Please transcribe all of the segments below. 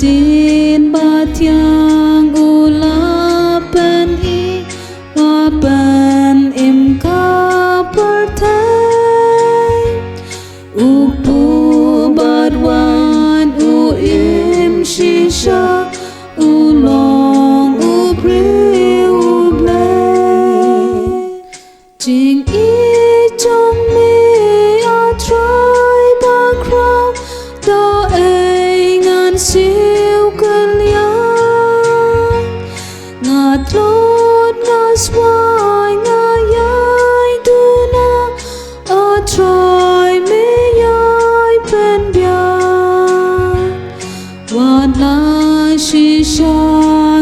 din batiang ulapan I wapan im ka pertai upu badwan u im shisha ulong upri ublay jing I trong mi a try ba crow do ai ngan siêu cơn liang ngạt lót ngã xoay ngã yai tu na a try mi yai pen bia wat la shisha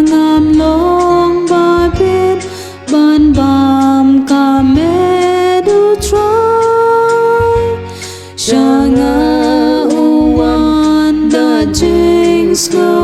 ngam long ba bên ban bam ka me du try shanga uwan da jing slow